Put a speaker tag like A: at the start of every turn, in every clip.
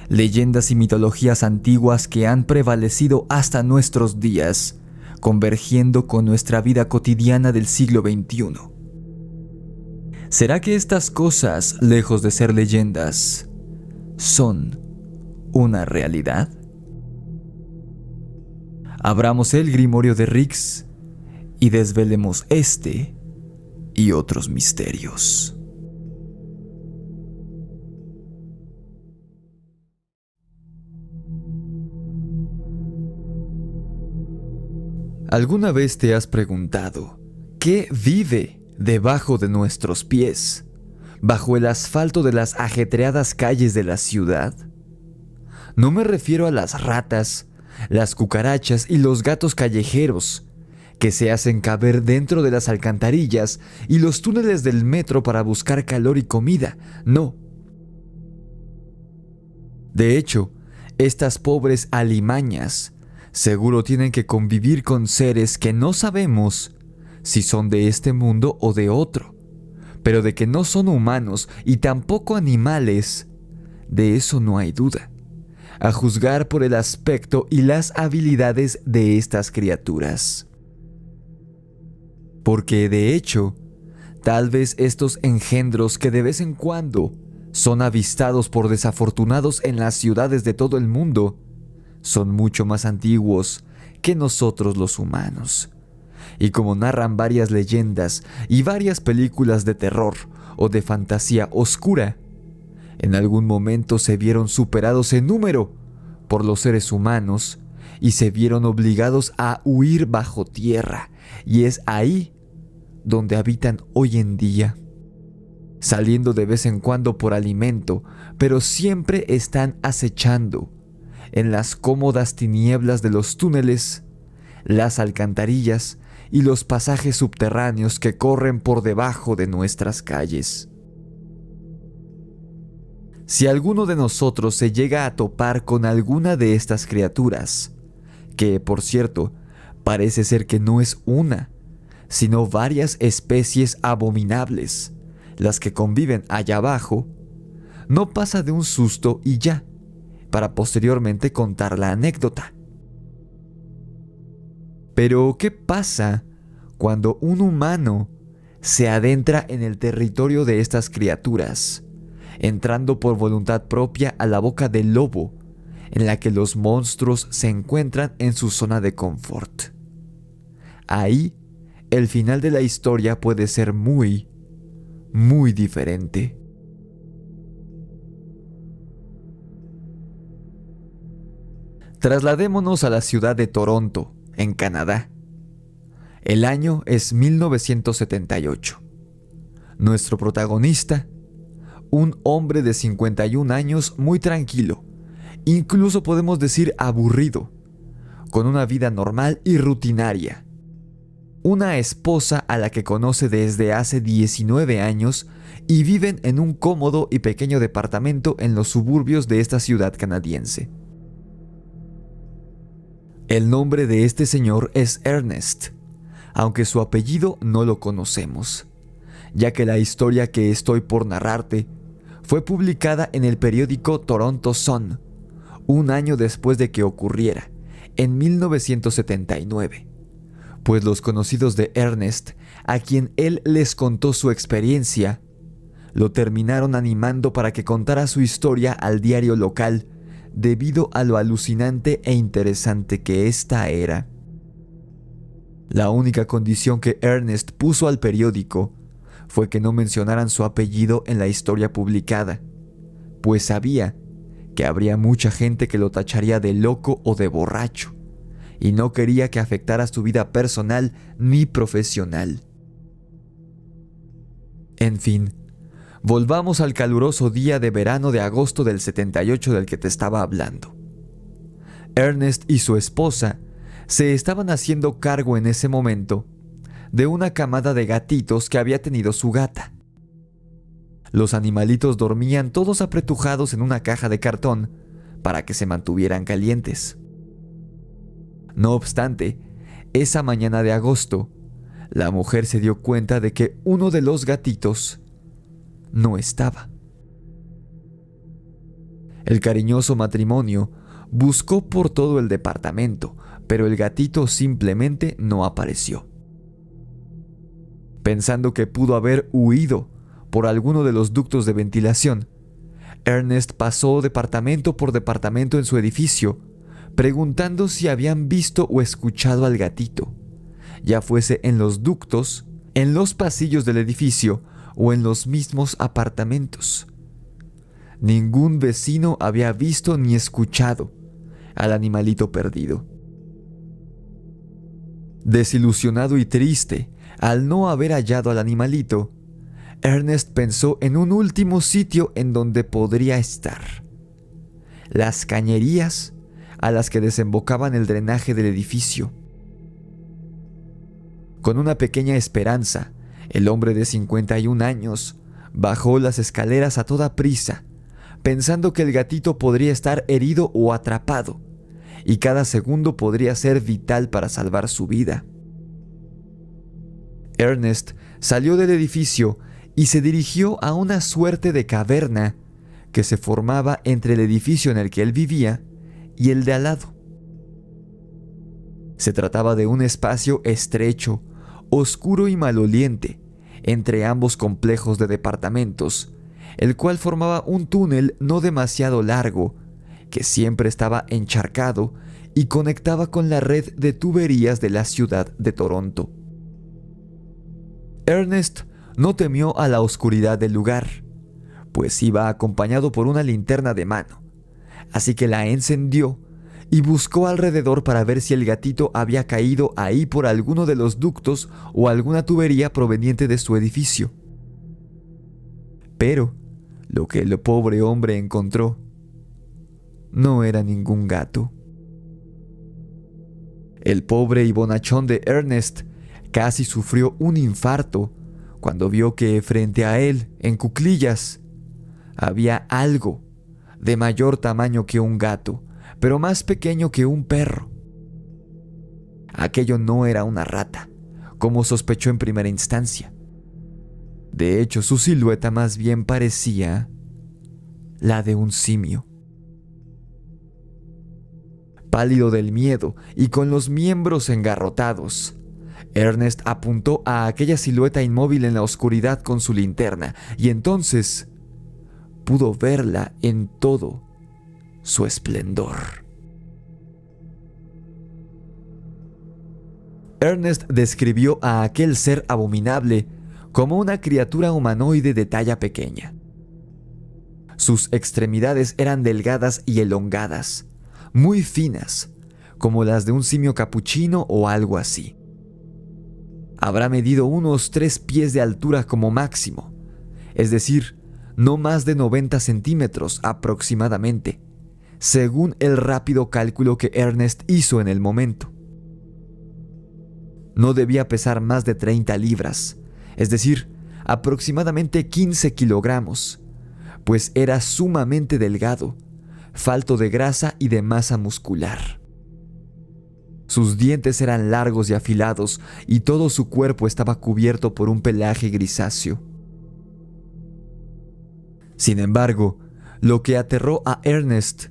A: leyendas y mitologías antiguas que han prevalecido hasta nuestros días, convergiendo con nuestra vida cotidiana del siglo XXI. ¿Será que estas cosas, lejos de ser leyendas, son una realidad? Abramos el Grimorio de Rix y desvelemos este y otros misterios. ¿Alguna vez te has preguntado qué vive debajo de nuestros pies, bajo el asfalto de las ajetreadas calles de la ciudad? No me refiero a las ratas, las cucarachas y los gatos callejeros, que se hacen caber dentro de las alcantarillas y los túneles del metro para buscar calor y comida, no. De hecho, estas pobres alimañas seguro tienen que convivir con seres que no sabemos si son de este mundo o de otro, pero de que no son humanos y tampoco animales, de eso no hay duda, a juzgar por el aspecto y las habilidades de estas criaturas. Porque de hecho, tal vez estos engendros que de vez en cuando son avistados por desafortunados en las ciudades de todo el mundo, son mucho más antiguos que nosotros los humanos. Y como narran varias leyendas y varias películas de terror o de fantasía oscura, en algún momento se vieron superados en número por los seres humanos y se vieron obligados a huir bajo tierra, y es ahí donde habitan hoy en día, saliendo de vez en cuando por alimento, pero siempre están acechando en las cómodas tinieblas de los túneles, las alcantarillas y los pasajes subterráneos que corren por debajo de nuestras calles. Si alguno de nosotros se llega a topar con alguna de estas criaturas, que por cierto, parece ser que no es una, sino varias especies abominables, las que conviven allá abajo, no pasa de un susto y ya, para posteriormente contar la anécdota. Pero, ¿qué pasa cuando un humano se adentra en el territorio de estas criaturas, entrando por voluntad propia a la boca del lobo, en la que los monstruos se encuentran en su zona de confort? Ahí, el final de la historia puede ser muy, muy diferente. Trasladémonos a la ciudad de Toronto, en Canadá. El año es 1978. Nuestro protagonista, un hombre de 51 años muy tranquilo, incluso podemos decir aburrido, con una vida normal y rutinaria. Una esposa a la que conoce desde hace 19 años y viven en un cómodo y pequeño departamento en los suburbios de esta ciudad canadiense. El nombre de este señor es Ernest, aunque su apellido no lo conocemos, ya que la historia que estoy por narrarte fue publicada en el periódico Toronto Sun, un año después de que ocurriera, en 1979, pues los conocidos de Ernest, a quien él les contó su experiencia, lo terminaron animando para que contara su historia al diario local, debido a lo alucinante e interesante que ésta era. La única condición que Ernest puso al periódico fue que no mencionaran su apellido en la historia publicada, pues sabía que habría mucha gente que lo tacharía de loco o de borracho, y no quería que afectara su vida personal ni profesional. En fin, volvamos al caluroso día de verano de agosto del 78 del que te estaba hablando. Ernest y su esposa se estaban haciendo cargo en ese momento de una camada de gatitos que había tenido su gata. Los animalitos dormían todos apretujados en una caja de cartón para que se mantuvieran calientes. No obstante, esa mañana de agosto, la mujer se dio cuenta de que uno de los gatitos no estaba. El cariñoso matrimonio buscó por todo el departamento, pero el gatito simplemente no apareció. Pensando que pudo haber huido por alguno de los ductos de ventilación, Ernest pasó departamento por departamento en su edificio, preguntando si habían visto o escuchado al gatito, ya fuese en los ductos, en los pasillos del edificio o en los mismos apartamentos. Ningún vecino había visto ni escuchado al animalito perdido. Desilusionado y triste al no haber hallado al animalito, Ernest pensó en un último sitio en donde podría estar: las cañerías a las que desembocaban el drenaje del edificio. Con una pequeña esperanza, el hombre de 51 años bajó las escaleras a toda prisa, pensando que el gatito podría estar herido o atrapado, y cada segundo podría ser vital para salvar su vida. Ernest salió del edificio y se dirigió a una suerte de caverna que se formaba entre el edificio en el que él vivía y el de al lado. Se trataba de un espacio estrecho, oscuro y maloliente entre ambos complejos de departamentos, el cual formaba un túnel no demasiado largo que siempre estaba encharcado y conectaba con la red de tuberías de la ciudad de Toronto. Ernest no temió a la oscuridad del lugar, pues iba acompañado por una linterna de mano, así que la encendió y buscó alrededor para ver si el gatito había caído ahí por alguno de los ductos o alguna tubería proveniente de su edificio. Pero lo que el pobre hombre encontró no era ningún gato. El pobre y bonachón de Ernest casi sufrió un infarto cuando vio que frente a él, en cuclillas, había algo de mayor tamaño que un gato, pero más pequeño que un perro. Aquello no era una rata, como sospechó en primera instancia. De hecho, su silueta más bien parecía la de un simio. Pálido del miedo y con los miembros engarrotados, Ernest apuntó a aquella silueta inmóvil en la oscuridad con su linterna, y entonces pudo verla en todo su esplendor. Ernest describió a aquel ser abominable como una criatura humanoide de talla pequeña. Sus extremidades eran delgadas y elongadas, muy finas, como las de un simio capuchino o algo así. Habrá medido unos 3 pies de altura como máximo, es decir, no más de 90 centímetros aproximadamente, según el rápido cálculo que Ernest hizo en el momento. No debía pesar más de 30 libras, es decir, aproximadamente 15 kilogramos, pues era sumamente delgado, falto de grasa y de masa muscular. Sus dientes eran largos y afilados, y todo su cuerpo estaba cubierto por un pelaje grisáceo. Sin embargo, lo que aterró a Ernest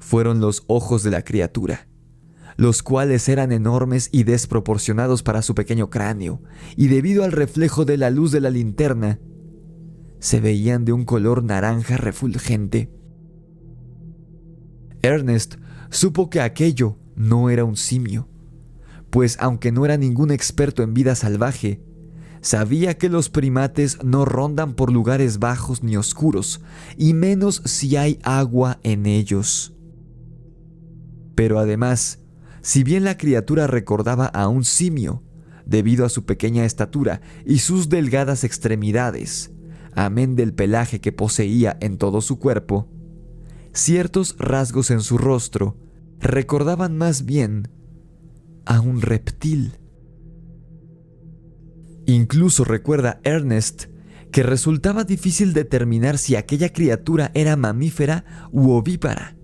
A: fueron los ojos de la criatura, los cuales eran enormes y desproporcionados para su pequeño cráneo, y debido al reflejo de la luz de la linterna, se veían de un color naranja refulgente. Ernest supo que aquello no era un simio, pues aunque no era ningún experto en vida salvaje, sabía que los primates no rondan por lugares bajos ni oscuros, y menos si hay agua en ellos. Pero además, si bien la criatura recordaba a un simio, debido a su pequeña estatura y sus delgadas extremidades, amén del pelaje que poseía en todo su cuerpo, ciertos rasgos en su rostro recordaban más bien a un reptil. Incluso recuerda Ernest que resultaba difícil determinar si aquella criatura era mamífera u ovípara,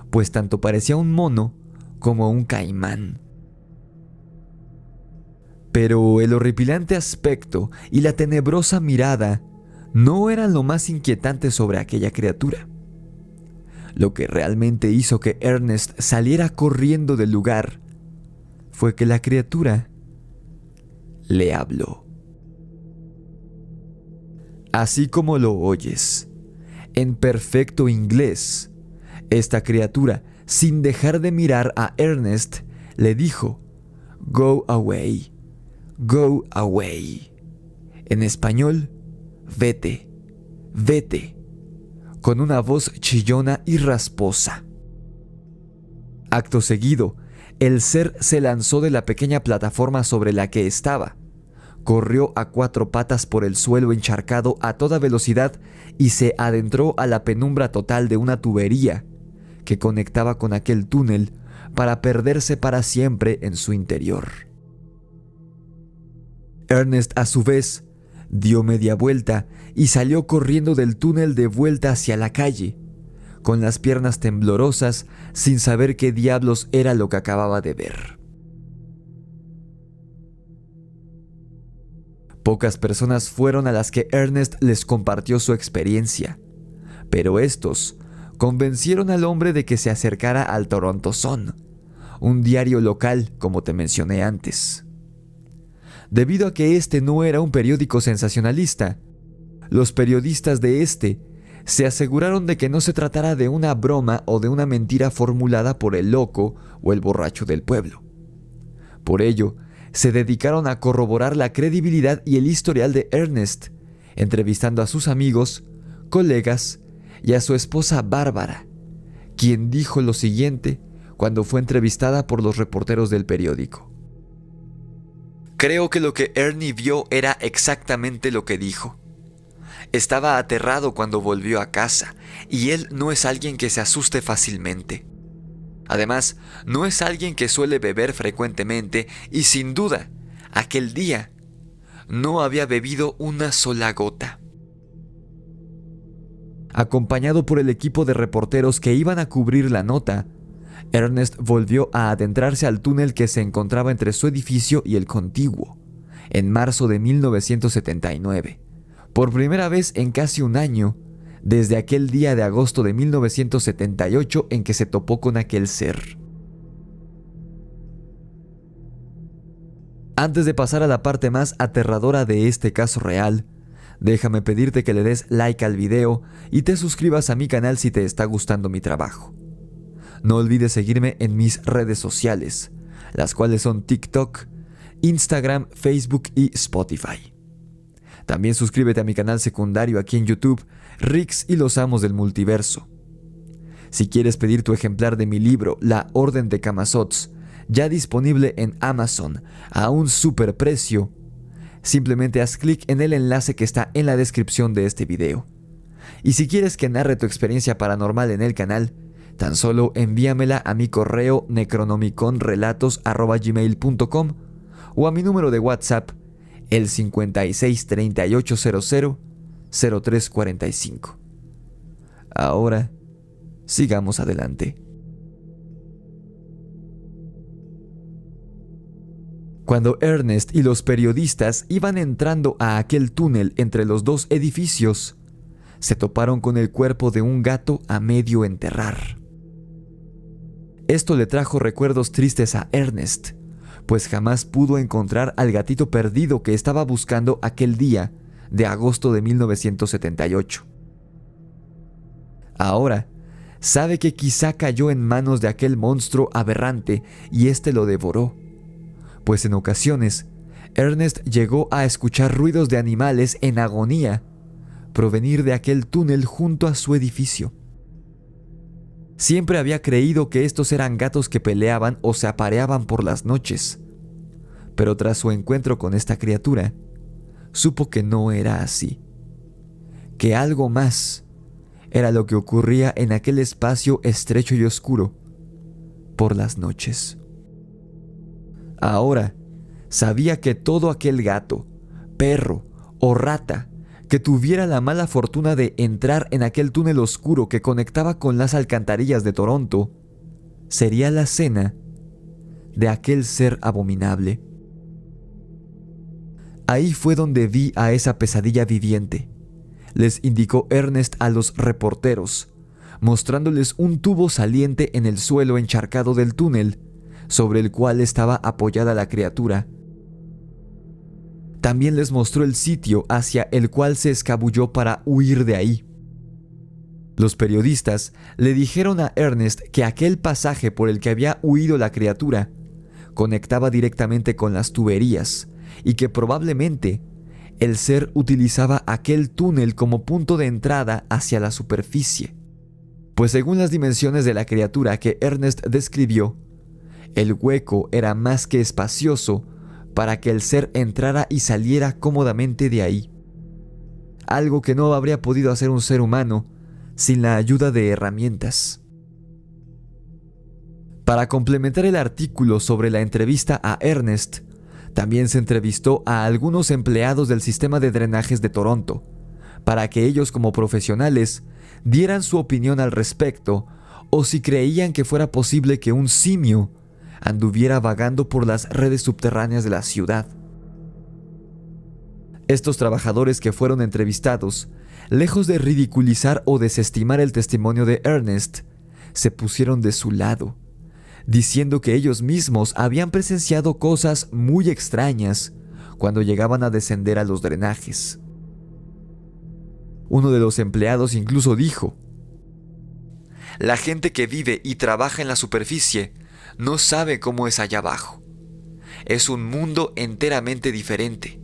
A: pues tanto parecía un mono como un caimán. Pero el horripilante aspecto y la tenebrosa mirada no eran lo más inquietante sobre aquella criatura. Lo que realmente hizo que Ernest saliera corriendo del lugar fue que la criatura le habló. Así como lo oyes, en perfecto inglés, esta criatura, sin dejar de mirar a Ernest, le dijo: "Go away, go away". En español, vete, vete, con una voz chillona y rasposa. Acto seguido, el ser se lanzó de la pequeña plataforma sobre la que estaba, corrió a 4 patas por el suelo encharcado a toda velocidad y se adentró a la penumbra total de una tubería que conectaba con aquel túnel para perderse para siempre en su interior. Ernest, a su vez, dio media vuelta y salió corriendo del túnel de vuelta hacia la calle, con las piernas temblorosas, sin saber qué diablos era lo que acababa de ver. Pocas personas fueron a las que Ernest les compartió su experiencia, pero estos convencieron al hombre de que se acercara al Toronto Sun, un diario local, como te mencioné antes. Debido a que este no era un periódico sensacionalista, los periodistas de este se aseguraron de que no se tratara de una broma o de una mentira formulada por el loco o el borracho del pueblo. Por ello, se dedicaron a corroborar la credibilidad y el historial de Ernest, entrevistando a sus amigos, colegas y a su esposa Bárbara, quien dijo lo siguiente cuando fue entrevistada por los reporteros del periódico: "Creo que lo que Ernie vio era exactamente lo que dijo. Estaba aterrado cuando volvió a casa, y él no es alguien que se asuste fácilmente. Además, no es alguien que suele beber frecuentemente y sin duda, aquel día no había bebido una sola gota". Acompañado por el equipo de reporteros que iban a cubrir la nota, Ernest volvió a adentrarse al túnel que se encontraba entre su edificio y el contiguo, en marzo de 1979, por primera vez en casi un año, desde aquel día de agosto de 1978 en que se topó con aquel ser. Antes de pasar a la parte más aterradora de este caso real, déjame pedirte que le des like al video y te suscribas a mi canal si te está gustando mi trabajo. No olvides seguirme en mis redes sociales, las cuales son TikTok, Instagram, Facebook y Spotify. También suscríbete a mi canal secundario aquí en YouTube, Rix y los Amos del Multiverso. Si quieres pedir tu ejemplar de mi libro, La Orden de Camazotz, ya disponible en Amazon a un superprecio, simplemente haz clic en el enlace que está en la descripción de este video. Y si quieres que narre tu experiencia paranormal en el canal, tan solo envíamela a mi correo necronomiconrelatos@gmail.com o a mi número de WhatsApp, el 56 3800 0345. Ahora, sigamos adelante. Cuando Ernest y los periodistas iban entrando a aquel túnel entre los dos edificios, se toparon con el cuerpo de un gato a medio enterrar. Esto le trajo recuerdos tristes a Ernest, pues jamás pudo encontrar al gatito perdido que estaba buscando aquel día de agosto de 1978. Ahora, sabe que quizá cayó en manos de aquel monstruo aberrante y éste lo devoró, pues en ocasiones Ernest llegó a escuchar ruidos de animales en agonía provenir de aquel túnel junto a su edificio. Siempre había creído que estos eran gatos que peleaban o se apareaban por las noches, pero tras su encuentro con esta criatura, supo que no era así, que algo más era lo que ocurría en aquel espacio estrecho y oscuro por las noches. Ahora sabía que todo aquel gato, perro o rata que tuviera la mala fortuna de entrar en aquel túnel oscuro que conectaba con las alcantarillas de Toronto, sería la cena de aquel ser abominable. Ahí fue donde vi a esa pesadilla viviente, les indicó Ernest a los reporteros, mostrándoles un tubo saliente en el suelo encharcado del túnel, sobre el cual estaba apoyada la criatura. También les mostró el sitio hacia el cual se escabulló para huir de ahí. Los periodistas le dijeron a Ernest que aquel pasaje por el que había huido la criatura conectaba directamente con las tuberías y que probablemente el ser utilizaba aquel túnel como punto de entrada hacia la superficie, pues según las dimensiones de la criatura que Ernest describió, el hueco era más que espacioso para que el ser entrara y saliera cómodamente de ahí, algo que no habría podido hacer un ser humano sin la ayuda de herramientas. Para complementar el artículo sobre la entrevista a Ernest, también se entrevistó a algunos empleados del sistema de drenajes de Toronto, para que ellos como profesionales dieran su opinión al respecto o si creían que fuera posible que un simio anduviera vagando por las redes subterráneas de la ciudad. Estos trabajadores que fueron entrevistados, lejos de ridiculizar o desestimar el testimonio de Ernest, se pusieron de su lado, diciendo que ellos mismos habían presenciado cosas muy extrañas cuando llegaban a descender a los drenajes. Uno de los empleados incluso dijo: "La gente que vive y trabaja en la superficie no sabe cómo es allá abajo. Es un mundo enteramente diferente.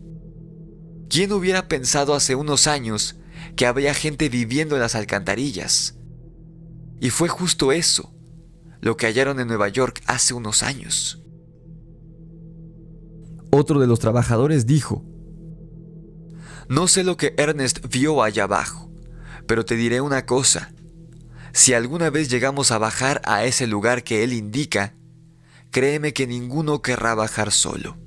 A: ¿Quién hubiera pensado hace unos años que habría gente viviendo en las alcantarillas? Y fue justo eso lo que hallaron en Nueva York hace unos años". Otro de los trabajadores dijo: "No sé lo que Ernest vio allá abajo, pero te diré una cosa. Si alguna vez llegamos a bajar a ese lugar que él indica, créeme que ninguno querrá bajar solo".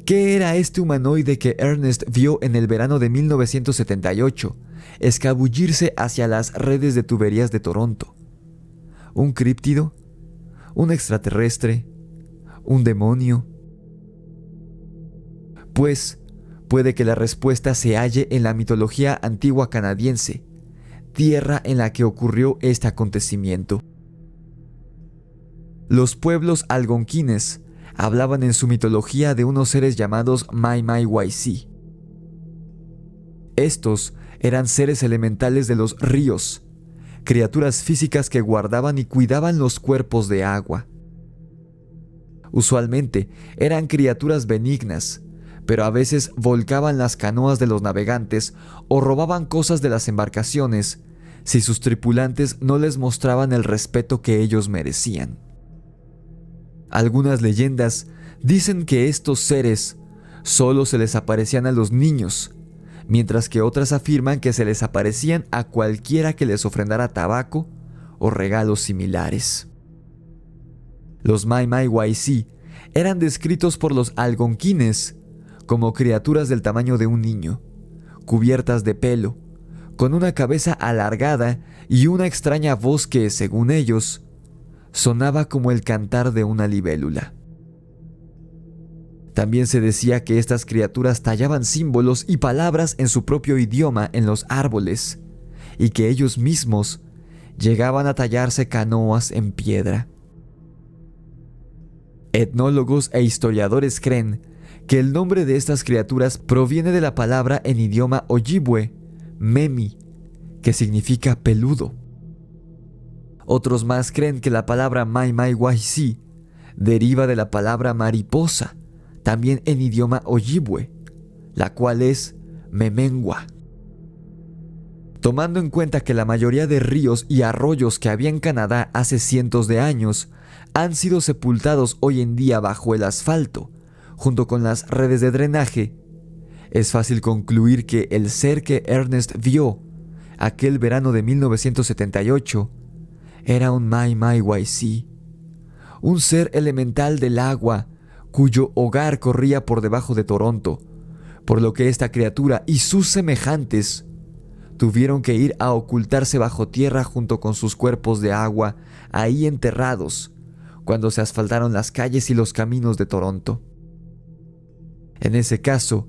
A: ¿Qué era este humanoide que Ernest vio en el verano de 1978 escabullirse hacia las redes de tuberías de Toronto? ¿Un críptido? ¿Un extraterrestre? ¿Un demonio? Pues puede que la respuesta se halle en la mitología antigua canadiense, tierra en la que ocurrió este acontecimiento. Los pueblos algonquines hablaban en su mitología de unos seres llamados Mai-Mai-Wai-Si. Estos eran seres elementales de los ríos, criaturas físicas que guardaban y cuidaban los cuerpos de agua. Usualmente eran criaturas benignas, pero a veces volcaban las canoas de los navegantes o robaban cosas de las embarcaciones si sus tripulantes no les mostraban el respeto que ellos merecían. Algunas leyendas dicen que estos seres solo se les aparecían a los niños, mientras que otras afirman que se les aparecían a cualquiera que les ofrendara tabaco o regalos similares. Los Mai-Mai-Wai-Si eran descritos por los algonquines como criaturas del tamaño de un niño, cubiertas de pelo, con una cabeza alargada y una extraña voz que, según ellos, sonaba como el cantar de una libélula. También se decía que estas criaturas tallaban símbolos y palabras en su propio idioma en los árboles, y que ellos mismos llegaban a tallarse canoas en piedra. Etnólogos e historiadores creen que el nombre de estas criaturas proviene de la palabra en idioma Ojibwe, Memi, que significa peludo. Otros más creen que la palabra Mai-Mai-Wai-Si deriva de la palabra mariposa, también en idioma Ojibwe, la cual es memengua. Tomando en cuenta que la mayoría de ríos y arroyos que había en Canadá hace cientos de años han sido sepultados hoy en día bajo el asfalto, junto con las redes de drenaje, es fácil concluir que el ser que Ernest vio aquel verano de 1978 era un Mai-Mai-Wai-Si, un ser elemental del agua cuyo hogar corría por debajo de Toronto, por lo que esta criatura y sus semejantes tuvieron que ir a ocultarse bajo tierra junto con sus cuerpos de agua ahí enterrados cuando se asfaltaron las calles y los caminos de Toronto. En ese caso,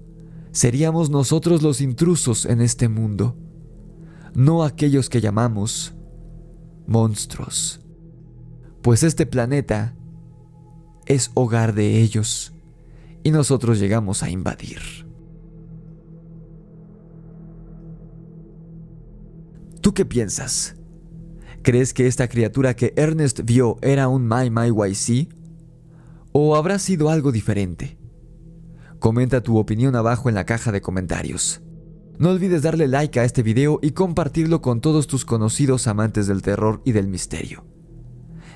A: seríamos nosotros los intrusos en este mundo, no aquellos que llamamos monstruos, pues este planeta es hogar de ellos y nosotros llegamos a invadir. ¿Tú qué piensas? ¿Crees que esta criatura que Ernest vio era un MyYC? ¿O habrá sido algo diferente? Comenta tu opinión abajo en la caja de comentarios. No olvides darle like a este video y compartirlo con todos tus conocidos amantes del terror y del misterio.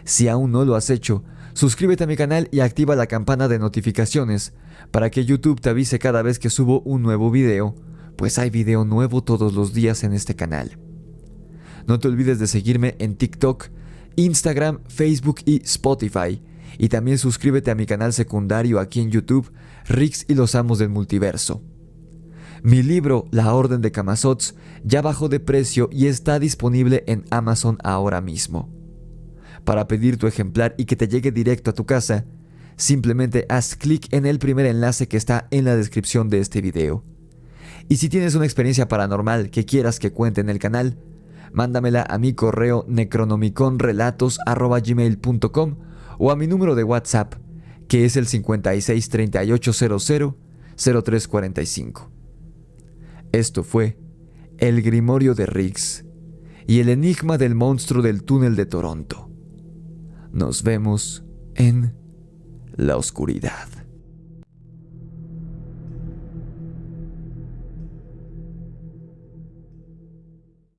A: Si aún no lo has hecho, suscríbete a mi canal y activa la campana de notificaciones para que YouTube te avise cada vez que subo un nuevo video, pues hay video nuevo todos los días en este canal. No te olvides de seguirme en TikTok, Instagram, Facebook y Spotify. Y también suscríbete a mi canal secundario aquí en YouTube, Rix y los Amos del Multiverso. Mi libro, La Orden de Camazotz, ya bajó de precio y está disponible en Amazon ahora mismo. Para pedir tu ejemplar y que te llegue directo a tu casa, simplemente haz clic en el primer enlace que está en la descripción de este video. Y si tienes una experiencia paranormal que quieras que cuente en el canal, mándamela a mi correo necronomiconrelatos@gmail.com o a mi número de WhatsApp, que es el 56 38 00 0345. Esto fue El Grimorio de Rix y el enigma del monstruo del túnel de Toronto. Nos vemos en la oscuridad.